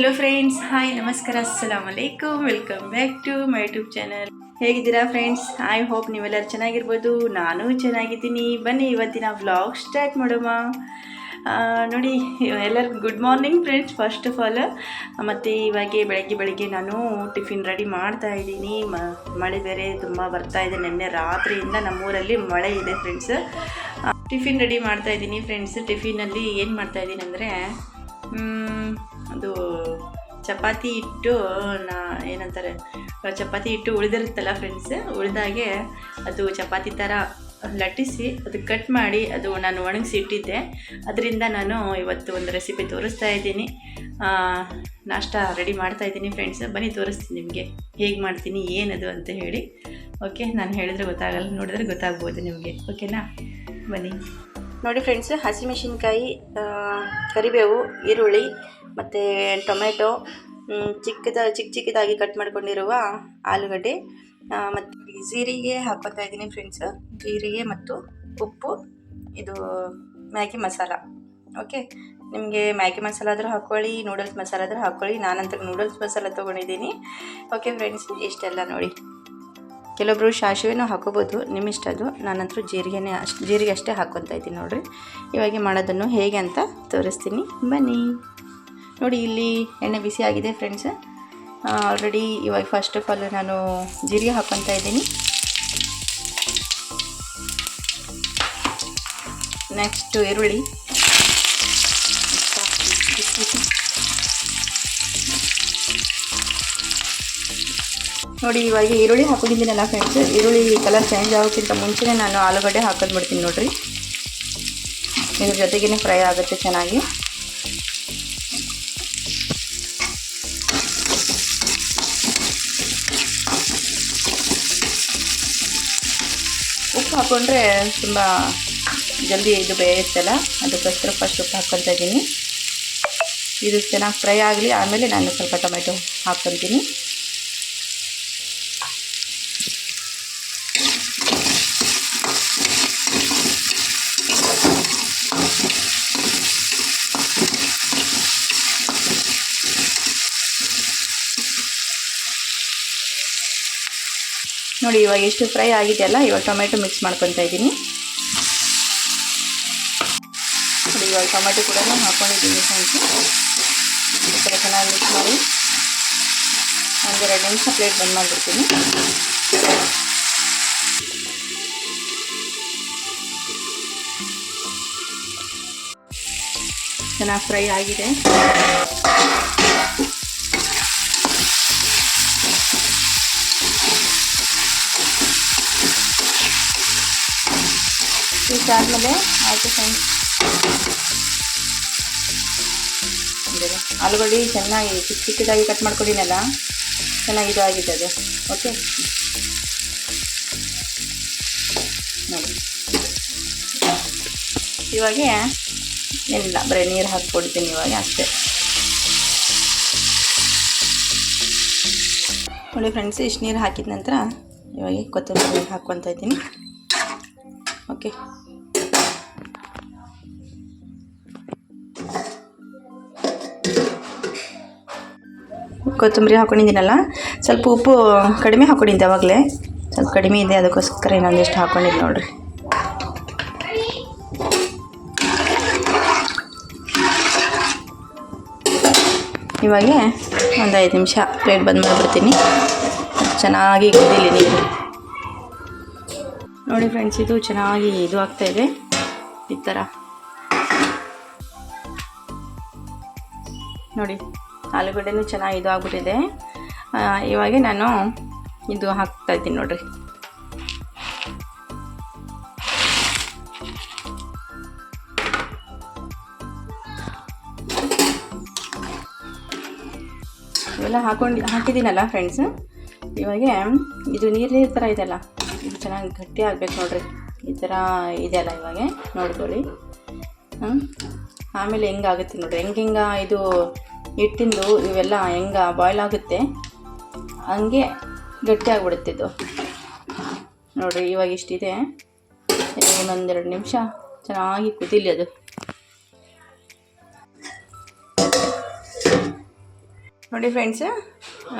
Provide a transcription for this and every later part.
Hello friends, hi, ನಮಸ್ಕಾರ, ಅಸ್ಸಲಾಮ್ ಅಲೈಕುಮ್. Welcome back to my YouTube channel. ಹೇಗಿದ್ದೀರಾ ಫ್ರೆಂಡ್ಸ್? ಐ ಹೋಪ್ ನೀವೆಲ್ಲರೂ ಚೆನ್ನಾಗಿರ್ಬೋದು. ನಾನು ಚೆನ್ನಾಗಿದ್ದೀನಿ. ಬನ್ನಿ ಇವತ್ತಿನ ವ್ಲಾಗ್ ಸ್ಟಾರ್ಟ್ ಮಾಡೋಣ. ನೋಡಿ, ಎಲ್ಲರಿಗೂ good morning friends. First of all ಮತ್ತು ಇವಾಗ ಬೆಳಗ್ಗೆ ನಾನು ಟಿಫಿನ್ ರೆಡಿ ಮಾಡ್ತಾ ಇದ್ದೀನಿ. ಮಳೆ ಬೇರೆ ತುಂಬ ಬರ್ತಾ ಇದೆ. ನಿನ್ನೆ ರಾತ್ರಿಯಿಂದ ನಮ್ಮೂರಲ್ಲಿ ಮಳೆ ಇದೆ ಫ್ರೆಂಡ್ಸ್. ಟಿಫಿನ್ ರೆಡಿ ಮಾಡ್ತಾ ಇದ್ದೀನಿ ಫ್ರೆಂಡ್ಸ್. ಟಿಫಿನಲ್ಲಿ ಏನು ಮಾಡ್ತಾ ಇದ್ದೀನಿ ಅಂದರೆ, ಅದು ಚಪಾತಿ ಹಿಟ್ಟು ಏನಂತಾರೆ, ಚಪಾತಿ ಹಿಟ್ಟು ಉಳಿದಿರುತ್ತಲ್ಲ ಫ್ರೆಂಡ್ಸ್, ಉಳಿದಾಗೆ ಅದು ಚಪಾತಿ ಥರ ಲಟ್ಟಿಸಿ ಅದು ಕಟ್ ಮಾಡಿ ಅದು ನಾನು ಒಣಗಿಸಿ ಇಟ್ಟಿದ್ದೆ. ಅದರಿಂದ ನಾನು ಇವತ್ತು ಒಂದು ರೆಸಿಪಿ ತೋರಿಸ್ತಾ ಇದ್ದೀನಿ. ನಾಷ್ಟ ರೆಡಿ ಮಾಡ್ತಾ ಇದ್ದೀನಿ ಫ್ರೆಂಡ್ಸ್. ಬನ್ನಿ ತೋರಿಸ್ತೀನಿ ನಿಮಗೆ ಹೇಗೆ ಮಾಡ್ತೀನಿ, ಏನದು ಅಂತ ಹೇಳಿ. ಓಕೆ, ನಾನು ಹೇಳಿದ್ರೆ ಗೊತ್ತಾಗಲ್ಲ, ನೋಡಿದ್ರೆ ಗೊತ್ತಾಗ್ಬೋದು ನಿಮಗೆ. ಓಕೆನಾ? ಬನ್ನಿ. ನೋಡಿ ಫ್ರೆಂಡ್ಸ್, ಹಸಿಮೆಣಸಿನ್ಕಾಯಿ, ಕರಿಬೇವು, ಈರುಳ್ಳಿ ಮತ್ತು ಟೊಮೆಟೊ, ಚಿಕ್ಕದಾಗಿ ಕಟ್ ಮಾಡ್ಕೊಂಡಿರುವ ಆಲೂಗಡ್ಡೆ ಮತ್ತು ಜೀರಿಗೆ ಹಾಕ್ಕೊತಾ ಇದ್ದೀನಿ ಫ್ರೆಂಡ್ಸ್. ಜೀರಿಗೆ ಮತ್ತು ಉಪ್ಪು, ಇದು ಮ್ಯಾಗಿ ಮಸಾಲ. ಓಕೆ, ನಿಮಗೆ ಮ್ಯಾಗಿ ಮಸಾಲ ಆದರೂ ಹಾಕ್ಕೊಳ್ಳಿ, ನೂಡಲ್ಸ್ ಮಸಾಲ ಆದರೂ ಹಾಕ್ಕೊಳ್ಳಿ. ನಾನಂತರ ನೂಡಲ್ಸ್ ಮಸಾಲ ತೊಗೊಂಡಿದ್ದೀನಿ. ಓಕೆ ಫ್ರೆಂಡ್ಸ್, ಇಷ್ಟೆಲ್ಲ ನೋಡಿ. ಕೆಲವೊಬ್ಬರು ಸಾಸಿವೆನೂ ಹಾಕೋಬೋದು, ನಿಮ್ಮಿಷ್ಟ ಅದು. ನಾನಂತರೂ ಜೀರಿಗೆ ಅಷ್ಟೇ ಹಾಕ್ಕೊತಾ ಇದ್ದೀನಿ ನೋಡಿರಿ. ಇವಾಗ ಮಾಡೋದನ್ನು ಹೇಗೆ ಅಂತ ತೋರಿಸ್ತೀನಿ, ಬನ್ನಿ. ನೋಡಿ, ಇಲ್ಲಿ ಎಣ್ಣೆ ಬಿಸಿ ಆಗಿದೆ ಫ್ರೆಂಡ್ಸ್ ಆಲ್ರೆಡಿ. ಇವಾಗ ಫಸ್ಟ್ ಆಫ್ ಆಲ್ ನಾನು ಜೀರಿಗೆ ಹಾಕ್ಕೊತಾ ಇದ್ದೀನಿ. ನೆಕ್ಸ್ಟ್ ಈರುಳ್ಳಿ. ನೋಡಿ, ಇವಾಗ ಈರುಳ್ಳಿ ಹಾಕೊಂಡಿದ್ದೀನಲ್ಲ ಫ್ರೆಂಡ್ಸ್, ಈರುಳ್ಳಿ ಕಲರ್ ಚೇಂಜ್ ಆಗೋಕ್ಕಿಂತ ಮುಂಚೆನೇ ನಾನು ಆಲೂಗಡ್ಡೆ ಹಾಕೊಂಡ್ಬಿಡ್ತೀನಿ ನೋಡಿರಿ. ಇದ್ರ ಜೊತೆಗೇ ಫ್ರೈ ಆಗುತ್ತೆ ಚೆನ್ನಾಗಿ. ಉಪ್ಪು ಹಾಕ್ಕೊಂಡ್ರೆ ತುಂಬ ಜಲ್ದಿ ಇದು ಬೇಯುತ್ತಲ್ಲ, ಅದಕ್ಕೋಸ್ಕರ ಫಸ್ಟ್ ಉಪ್ಪು ಹಾಕ್ಕೊತಾ ಇದ್ದೀನಿ. ಇದು ಚೆನ್ನಾಗಿ ಫ್ರೈ ಆಗಲಿ, ಆಮೇಲೆ ನಾನು ಸ್ವಲ್ಪ ಟೊಮೆಟೊ ಹಾಕ್ಕೊತೀನಿ. ನೋಡಿ, ಇವಾಗ ಎಷ್ಟು ಫ್ರೈ ಆಗಿದೆಯಲ್ಲ, ಇವಾಗ ಟೊಮೆಟೊ ಮಿಕ್ಸ್ ಮಾಡ್ಕೊತಾ ಇದ್ದೀನಿ. ನೋಡಿ, ಇವಾಗ ಟೊಮೆಟೊ ಕೂಡ ಹಾಕ್ಕೊಂಡಿದ್ದೀನಿ ಫ್ರೆಂಡ್ಸ್. ಈ ಥರ ಚೆನ್ನಾಗಿ ಮಿಕ್ಸ್ ಮಾಡಿ ಒಂದು 2 ನಿಮಿಷ ಪ್ಲೇಟ್ ಬಂದ್ ಮಾಡಿಬಿಡ್ತೀನಿ. ಚೆನ್ನಾಗಿ ಫ್ರೈ ಆಗಿದೆ. ಇದಾದಮೇಲೆ ಆಯಿತು ಫ್ರೆಂಡ್ಸ್, ಆಲೂಗಡ್ಡೆ ಚೆನ್ನಾಗಿ ಚಿಕ್ಕದಾಗಿ ಕಟ್ ಮಾಡ್ಕೊಂಡಿನಲ್ಲ, ಚೆನ್ನಾಗಿ ಇದು ಆಗಿದೆ ಅದು. ಓಕೆ, ನೋಡಿ ಇವಾಗ ಏನಿಲ್ಲ, ಬರೀ ನೀರು ಹಾಕ್ಕೊಡ್ತೀನಿ ಇವಾಗ ಅಷ್ಟೇ. ನೋಡಿ ಫ್ರೆಂಡ್ಸ್, ಇಷ್ಟು ನೀರು ಹಾಕಿದ ನಂತರ ಇವಾಗ ಕೊತ್ತಂಬರಿ ಹಾಕ್ಕೊತಾ ಇದ್ದೀನಿ. ಓಕೆ, ಕೊತ್ತಂಬರಿ ಹಾಕ್ಕೊಂಡಿದ್ದೀನಲ್ಲ, ಸ್ವಲ್ಪ ಉಪ್ಪು ಕಡಿಮೆ ಹಾಕ್ಕೊಂಡಿದ್ದೆ ಆವಾಗಲೇ, ಸ್ವಲ್ಪ ಕಡಿಮೆ ಇದೆ, ಅದಕ್ಕೋಸ್ಕರ ಇನ್ನೊಂದಿಷ್ಟು ಹಾಕ್ಕೊಂಡಿದ್ದು ನೋಡಿರಿ. ಇವಾಗ ಒಂದು 5 ನಿಮಿಷ ಪ್ಲೇಟ್ ಬಂದ್ ಮಾಡಿಬಿಡ್ತೀನಿ. ಚೆನ್ನಾಗಿ ಕುದೀಲಿ ನೀರು. ನೋಡಿ ಫ್ರೆಂಡ್ಸ್, ಇದು ಚೆನ್ನಾಗಿ ಇದು ಆಗ್ತಾಯಿದೆ ಈ ಥರ. ನೋಡಿ, ಆಲೂಗಡ್ಡೆನೂ ಚೆನ್ನಾಗಿ ಇದು ಆಗ್ಬಿಟ್ಟಿದೆ. ಇವಾಗ ನಾನು ಇದು ಹಾಕ್ತಾ ಇದ್ದೀನಿ ನೋಡಿರಿ. ಇವೆಲ್ಲ ಹಾಕಿದ್ದೀನಲ್ಲ ಫ್ರೆಂಡ್ಸ್. ಇವಾಗ ಇದು ನೀರು ಥರ ಇದೆಯಲ್ಲ, ಇದು ಚೆನ್ನಾಗಿ ಗಟ್ಟಿ ಆಗಬೇಕು ನೋಡಿರಿ. ಈ ಥರ ಇದೆಯಲ್ಲ, ಇವಾಗ ನೋಡ್ಕೊಳ್ಳಿ. ಆಮೇಲೆ ಹೆಂಗಾಗುತ್ತೆ ನೋಡಿರಿ, ಹೆಂಗೆ ಇದು ಹಿಟ್ಟಿಂದು ಇವೆಲ್ಲ ಹೆಂಗೆ ಬಾಯ್ಲ್ ಆಗುತ್ತೆ ಹಂಗೆ ಗಟ್ಟಿ ಆಗಿಬಿಡುತ್ತೆ ಇದು ನೋಡಿರಿ. ಇವಾಗ ಇಷ್ಟಿದೆ, ಇನ್ನೊಂದು 2 ನಿಮಿಷ ಚೆನ್ನಾಗಿ ಕುದೀಲಿ ಅದು. ನೋಡಿ ಫ್ರೆಂಡ್ಸ್,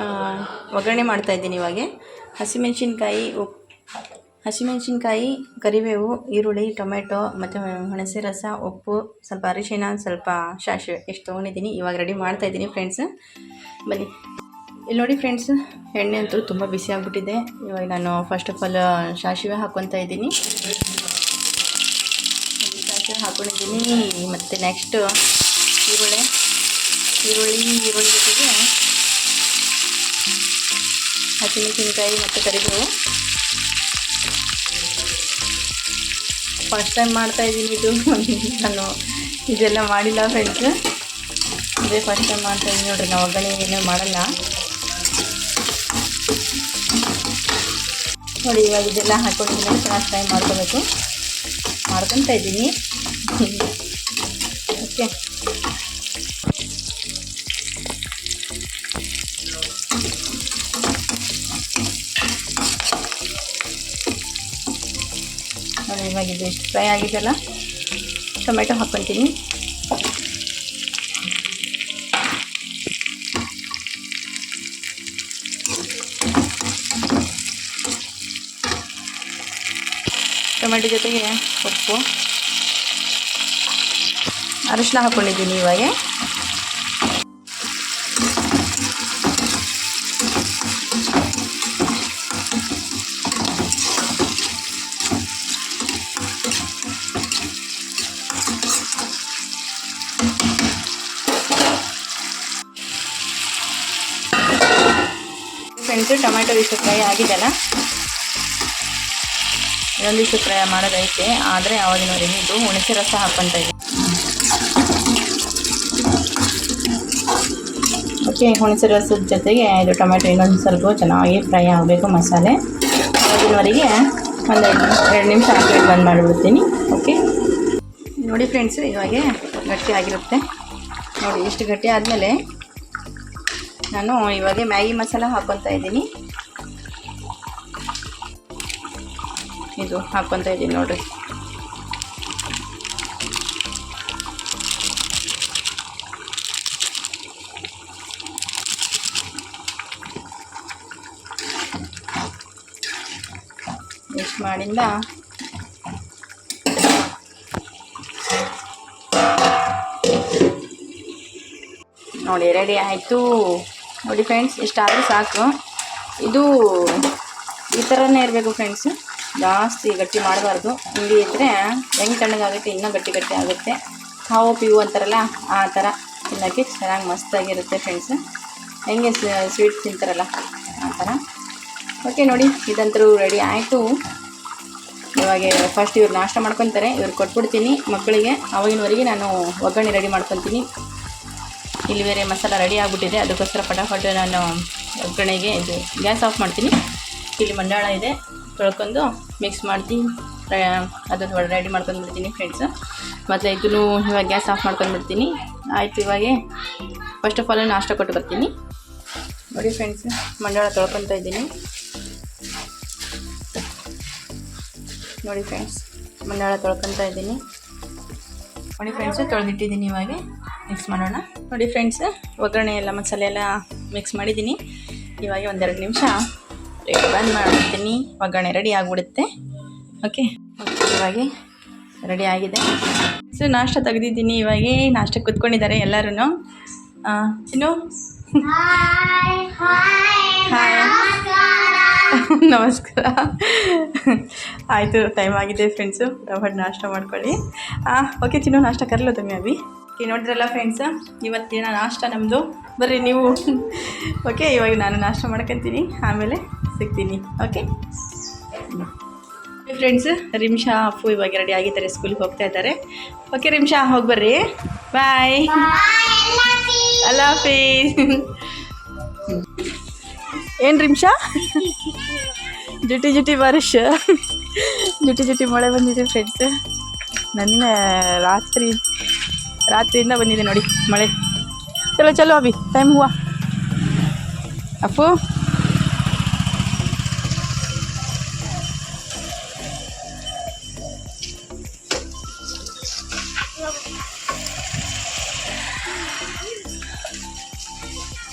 ಒಗ್ಗರಣೆ ಮಾಡ್ತಾಯಿದ್ದೀನಿ ಇವಾಗ. ಹಸಿಮೆಣಸಿನ್ಕಾಯಿ, ಕರಿಬೇವು, ಈರುಳ್ಳಿ, ಟೊಮೆಟೊ ಮತ್ತು ಹುಣಸೆ ರಸ, ಉಪ್ಪು, ಸ್ವಲ್ಪ ಅರಿಶಿಣ, ಸ್ವಲ್ಪ ಸಾಸಿವೆ ಎಷ್ಟು ತೊಗೊಂಡಿದ್ದೀನಿ. ಇವಾಗ ರೆಡಿ ಮಾಡ್ತಾಯಿದ್ದೀನಿ ಫ್ರೆಂಡ್ಸ್. ಬನ್ನಿ. ಇಲ್ಲಿ ನೋಡಿ ಫ್ರೆಂಡ್ಸ್, ಎಣ್ಣೆ ಅಂತೂ ತುಂಬ ಬಿಸಿ ಆಗಿಬಿಟ್ಟಿದೆ. ಇವಾಗ ನಾನು ಫಸ್ಟ್ ಆಫ್ ಆಲ್ ಸಾಸಿವೆ ಹಾಕ್ಕೊತಾ ಇದ್ದೀನಿ. ಸಾಸಿವೆ ಹಾಕ್ಕೊಂಡಿದ್ದೀನಿ. ಮತ್ತು ನೆಕ್ಸ್ಟ್ ಈರುಳ್ಳಿ ಜೊತೆಗೆ ಹಸಿಮೆಣಸಿನ್ಕಾಯಿ ಮತ್ತು ಕರಿಬೇವು. ಫಸ್ಟ್ ಟೈಮ್ ಮಾಡ್ತಾಯಿದ್ದೀನಿ ಇದು. ನಾನು ಇದೆಲ್ಲ ಮಾಡಿಲ್ಲ ಫ್ರೆಂಡ್ಸ್, ಇದೇ ಫಸ್ಟ್ ಟೈಮ್ ಮಾಡ್ತಾಯಿದ್ದೀನಿ ನೋಡಿರಿ. ನಾವು ಒಗ್ಗರಣೆ ಏನೂ ಮಾಡಲ್ಲ ನೋಡಿ. ಇವಾಗ ಇದೆಲ್ಲ ಹಾಕ್ಕೊಂಡಿದ್ದೀನಿ, ಚೆನ್ನಾಗಿ ಫ್ರೈ ಮಾಡ್ಕೊತಾ ಇದ್ದೀನಿ. ಓಕೆ, ನೋಡಿ ಇವಾಗ ಇದು ಎಷ್ಟು ಫ್ರೈ ಆಗಿದೆಯಲ್ಲ, ಟೊಮೆಟೊ ಹಾಕ್ಕೊತೀನಿ. ಟೊಮೆಟೊ ಜೊತೆಗೆ ಉಪ್ಪು, ಅರಿಶಿನ ಹಾಕ್ಕೊಂಡಿದ್ದೀನಿ ಇವಾಗ. ಫ್ರೆಂಡ್ಸು, ಟೊಮೆಟೊ ಇಷ್ಟು ಫ್ರೈ ಆಗಿದೆಯಲ್ಲ, ಇನ್ನೊಂದಿಷ್ಟು ಫ್ರೈ ಮಾಡೋದೈತೆ. ಆದರೆ ಆವಾಗಿನವರೆಗೆ ಇದು ಹುಣಸೆ ರಸ ಹಾಕ್ಕೊತಾ ಇದ್ದೀನಿ. ಓಕೆ, ಹುಣಸೆ ರಸದ ಜೊತೆಗೆ ಇದು ಟೊಮೆಟೊ ಇನ್ನೊಂದು ಸ್ವಲ್ಪ ಚೆನ್ನಾಗಿ ಫ್ರೈ ಆಗಬೇಕು ಮಸಾಲೆ. ಆವಾಗಿನವರೆಗೆ ಒಂದು 2 ನಿಮಿಷ ಹಾಕಿ ಬಂದ್ ಮಾಡಿಬಿಡ್ತೀನಿ. ಓಕೆ, ನೋಡಿ ಫ್ರೆಂಡ್ಸು, ಇವಾಗ ಗಟ್ಟಿ ಆಗಿರುತ್ತೆ ನೋಡಿ. ಇಷ್ಟು ಗಟ್ಟಿ ಆದಮೇಲೆ ನಾನು ಇವಾಗ ಮ್ಯಾಗಿ ಮಸಾಲ ಹಾಕ್ಕೊತಾ ಇದ್ದೀನಿ. ಇದು ಹಾಕ್ಕೊತಾ ಇದ್ದೀನಿ ನೋಡಿರಿ. ಮಿಕ್ಸ್ ಮಾಡಿಂದ ನೋಡಿ ರೆಡಿ ಆಯಿತು. ನೋಡಿ ಫ್ರೆಂಡ್ಸ್, ಇಷ್ಟಾದರೂ ಸಾಕು. ಇದು ಈ ಥರನೇ ಇರಬೇಕು ಫ್ರೆಂಡ್ಸ್, ಜಾಸ್ತಿ ಗಟ್ಟಿ ಮಾಡಬಾರ್ದು. ಹಿಂಗೆ ಇದ್ದರೆ ಹೆಂಗೆ ತಣ್ಣಗಾಗುತ್ತೆ, ಇನ್ನೂ ಗಟ್ಟಿ ಆಗುತ್ತೆ. ಹಾವು ಪಿವು ಅಂತಾರಲ್ಲ, ಆ ಥರ ತಿನ್ನೋಕ್ಕೆ ಚೆನ್ನಾಗಿ ಮಸ್ತಾಗಿರುತ್ತೆ ಫ್ರೆಂಡ್ಸ್. ಹೆಂಗೆ ಸ್ವೀಟ್ಸ್ ತಿಂತಾರಲ್ಲ ಆ ಥರ. ಓಕೆ ನೋಡಿ, ಇದಂತರೂ ರೆಡಿ ಆಯಿತು. ಇವಾಗ ಫಸ್ಟ್ ಇವ್ರು ನಾಷ್ಟ ಮಾಡ್ಕೊತಾರೆ, ಇವ್ರು ಕೊಟ್ಬಿಡ್ತೀನಿ ಮಕ್ಕಳಿಗೆ. ಆವಾಗಿನವರೆಗೆ ನಾನು ಒಗ್ಗರಣೆ ರೆಡಿ ಮಾಡ್ಕೊತೀನಿ. ಇಲ್ಲಿ ಬೇರೆ ಮಸಾಲ ರೆಡಿ ಆಗಿಬಿಟ್ಟಿದೆ, ಅದಕ್ಕೋಸ್ಕರ ಫಟಾಫಟ್ ನಾನು ಒಗ್ಗರಣೆಗೆ ಇದು ಗ್ಯಾಸ್ ಆಫ್ ಮಾಡ್ತೀನಿ. ಇಲ್ಲಿ ಮಂಡಾಳ ಇದೆ, ತೊಳ್ಕೊಂಡು ಮಿಕ್ಸ್ ಮಾಡ್ತೀನಿ. ಅದನ್ನು ರೆಡಿ ಮಾಡ್ಕೊಂಡ್ಬಿಡ್ತೀನಿ ಫ್ರೆಂಡ್ಸ್. ಮತ್ತು ಇದನ್ನು ಇವಾಗ ಗ್ಯಾಸ್ ಆಫ್ ಮಾಡ್ಕೊಂಡ್ಬಿಡ್ತೀನಿ. ಆಯಿತು, ಇವಾಗ ಫಸ್ಟ್ ಆಫ್ ಆಲ್ ನಾಷ್ಟ ಕೊಟ್ಟು ಬರ್ತೀನಿ. ನೋಡಿ ಫ್ರೆಂಡ್ಸ್, ಮಂಡಾಳ ತೊಳ್ಕೊತಾ ಇದ್ದೀನಿ. ನೋಡಿ ಫ್ರೆಂಡ್ಸ್, ಮಂಡಾಳ ತೊಳ್ಕೊತಾ ಇದ್ದೀನಿ. ನೋಡಿ ಫ್ರೆಂಡ್ಸು, ತೊಳೆದಿಟ್ಟಿದ್ದೀನಿ. ಇವಾಗ ಮಿಕ್ಸ್ ಮಾಡೋಣ. ನೋಡಿ ಫ್ರೆಂಡ್ಸ್, ಒಗ್ಗರಣೆ ಎಲ್ಲ ಮಸಾಲೆ ಎಲ್ಲ ಮಿಕ್ಸ್ ಮಾಡಿದ್ದೀನಿ. ಇವಾಗ 1-2 ನಿಮಿಷ ಬಂದ್ ಮಾಡ್ತೀನಿ. ಒಗ್ಗರಣೆ ರೆಡಿ ಆಗಿಬಿಡುತ್ತೆ. ಓಕೆ, ಇವಾಗ ರೆಡಿ ಆಗಿದೆ. ಸೊ ನಾಷ್ಟ ತೆಗೆದಿದ್ದೀನಿ. ಇವಾಗ ನಾಷ್ಟಕ್ಕೆ ಕೂತ್ಕೊಂಡಿದ್ದಾರೆ ಎಲ್ಲರೂ. ಇನ್ನು ನಮಸ್ಕಾರ. ಆಯಿತು, ಟೈಮ್ ಆಗಿದೆ ಫ್ರೆಂಡ್ಸು. ಫಟಾಫಟ್ ನಾಷ್ಟ ಮಾಡ್ಕೊಳ್ಳಿ. ಓಕೆ ಚಿನ್ನು, ನಾಷ್ಟ ಕರಲು ತಮ್ಮಿ ಅಭಿ. ಓಕೆ, ನೋಡಿದ್ರಲ್ಲ ಫ್ರೆಂಡ್ಸ್, ಇವತ್ತಿನ ನಾಷ್ಟ ನಮ್ಮದು. ಬರ್ರಿ ನೀವು. ಓಕೆ, ಇವಾಗ ನಾನು ನಾಷ್ಟ ಮಾಡ್ಕೊತೀನಿ, ಆಮೇಲೆ ಸಿಗ್ತೀನಿ. ಓಕೆ ಫ್ರೆಂಡ್ಸ್, ರಿಮ್ಶಾ ಅಪ್ಪು ಇವಾಗ ರೆಡಿ ಆಗಿದ್ದಾರೆ, ಸ್ಕೂಲಿಗೆ ಹೋಗ್ತಾ ಇದ್ದಾರೆ. ಓಕೆ ರಿಮ್ಶಾ, ಹೋಗಿ ಬರ್ರಿ. ಬಾಯ್. ಅಲ್ಲಾ ಹಾಫೀಸ್. ಏನು ರಿಮ್ಶಾ, ಜುಟಿ ಬಾರಿಶ್, ಜುಟಿ ಮಳೆ ಬಂದಿದೆ ಫ್ರೆಂಡ್ಸ್. ನನ್ನ ರಾತ್ರಿಯಿಂದ ಬಂದಿದೆ ನೋಡಿ ಮಳೆ. ಚಲೋ ಅಭಿ, ಟೈಮ್ ಹುआ ಅಪ್ಪು.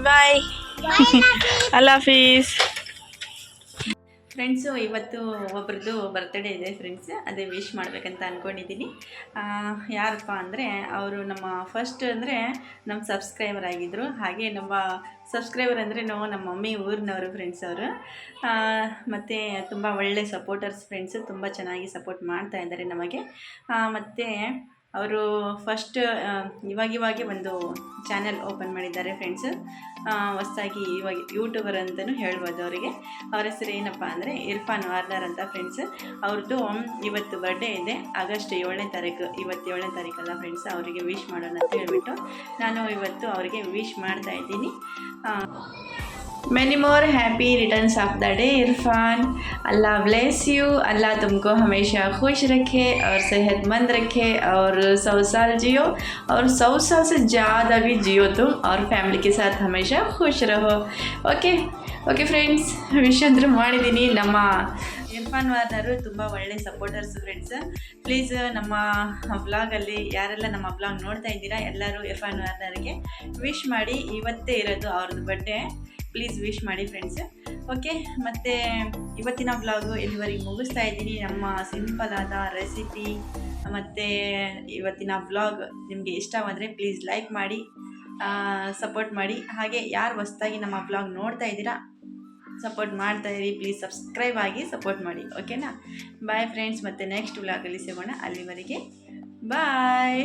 ಬಾಯ್ ಅಲ್ಲಾ ಹಾಫೀಸ್. ಫ್ರೆಂಡ್ಸು ಇವತ್ತು ಒಬ್ರದ್ದು ಬರ್ತ್ಡೇ ಇದೆ ಫ್ರೆಂಡ್ಸ್, ಅದೇ ವಿಶ್ ಮಾಡಬೇಕಂತ ಅಂದ್ಕೊಂಡಿದ್ದೀನಿ. ಯಾರಪ್ಪ ಅಂದರೆ ಅವರು ನಮ್ಮ ಫಸ್ಟ್ ಅಂದರೆ ನಮ್ಮ ಸಬ್ಸ್ಕ್ರೈಬರ್ ಆಗಿದ್ದರು. ಹಾಗೆ ನಮ್ಮ ಸಬ್ಸ್ಕ್ರೈಬರ್ ಅಂದರೆ ನಮ್ಮ ಮಮ್ಮಿ ಊರಿನವರು ಫ್ರೆಂಡ್ಸ್ ಅವರು. ಮತ್ತು ತುಂಬ ಒಳ್ಳೆ ಸಪೋರ್ಟರ್ಸ್ ಫ್ರೆಂಡ್ಸು, ತುಂಬ ಚೆನ್ನಾಗಿ ಸಪೋರ್ಟ್ ಮಾಡ್ತಾ ಇದ್ದಾರೆ ನಮಗೆ. ಮತ್ತು ಅವರು ಫಸ್ಟ್ ಇವಾಗೆ ಒಂದು ಚಾನೆಲ್ ಓಪನ್ ಮಾಡಿದ್ದಾರೆ ಫ್ರೆಂಡ್ಸ್, ಹೊಸದಾಗಿ ಇವಾಗ ಯೂಟ್ಯೂಬರ್ ಅಂತಲೂ ಹೇಳ್ಬೋದು ಅವರಿಗೆ. ಅವ್ರ ಹೆಸರು ಏನಪ್ಪ ಅಂದರೆ ಇರ್ಫಾನ್ ವಾರ್ನರ್ ಅಂತ ಫ್ರೆಂಡ್ಸ್. ಅವ್ರದ್ದು ಇವತ್ತು ಬರ್ಡೇ ಇದೆ, ಆಗಸ್ಟ್ 7ನೇ ತಾರೀಕು. ಇವತ್ತು 7ನೇ ತಾರೀಕಲ್ಲ ಫ್ರೆಂಡ್ಸ್, ಅವರಿಗೆ ವಿಶ್ ಮಾಡೋಣ ಅಂತ ಹೇಳ್ಬಿಟ್ಟು ನಾನು ಇವತ್ತು ಅವರಿಗೆ ವಿಶ್ ಮಾಡ್ತಾ ಇದ್ದೀನಿ. Many more happy returns of the day Irfan. Allah bless you, Allah तुमको हमेशा खुश रखे और सेहतमंद रखे और 100 साल जियो और 100 साल से ज़्यादा भी जियो तुम और फैमिली के साथ हमेशा खुश रहो. ಓಕೆ ಫ್ರೆಂಡ್ಸ್, ವಿಶ್ ಅಂತೂ ಮಾಡಿದ್ದೀನಿ. ನಮ್ಮ ಇರ್ಫಾನ್ ವಾರ್ನರು ತುಂಬ ಒಳ್ಳೆ ಸಪೋರ್ಟರ್ಸ್ ಫ್ರೆಂಡ್ಸ್. ಪ್ಲೀಸ್ ನಮ್ಮ ವ್ಲಾಗಲ್ಲಿ ಯಾರೆಲ್ಲ ನಮ್ಮ ವ್ಲಾಗ್ ನೋಡ್ತಾ ಇದ್ದೀರಾ ಎಲ್ಲರೂ ಇರ್ಫಾನ್ ವಾರ್ನರ್ಗೆ ವಿಶ್ ಮಾಡಿ. ಇವತ್ತೇ ಇರೋದು ಅವ್ರದ್ದು ಬರ್ಡೇ, ಪ್ಲೀಸ್ ವಿಶ್ ಮಾಡಿ ಫ್ರೆಂಡ್ಸ್. ಓಕೆ, ಮತ್ತು ಇವತ್ತಿನ ವ್ಲಾಗು ಇಲ್ಲಿವರೆಗೆ ಮುಗಿಸ್ತಾ ಇದ್ದೀನಿ. ನಮ್ಮ ಸಿಂಪಲ್ ಆದ ರೆಸಿಪಿ ಮತ್ತು ಇವತ್ತಿನ ವ್ಲಾಗ್ ನಿಮಗೆ ಇಷ್ಟವಾದರೆ ಪ್ಲೀಸ್ ಲೈಕ್ ಮಾಡಿ, ಸಪೋರ್ಟ್ ಮಾಡಿ. ಹಾಗೆ ಯಾರು ಹೊಸದಾಗಿ ನಮ್ಮ ವ್ಲಾಗ್ ನೋಡ್ತಾ ಇದ್ದೀರಾ ಸಪೋರ್ಟ್ ಮಾಡ್ತಾ ಇರಿ, ಪ್ಲೀಸ್ ಸಬ್ಸ್ಕ್ರೈಬ್ ಆಗಿ ಸಪೋರ್ಟ್ ಮಾಡಿ. ಓಕೆನಾ? ಬಾಯ್ ಫ್ರೆಂಡ್ಸ್, ಮತ್ತು ನೆಕ್ಸ್ಟ್ ವ್ಲಾಗಲ್ಲಿ ಸಿಗೋಣ. ಅಲ್ಲಿವರೆಗೆ ಬಾಯ್.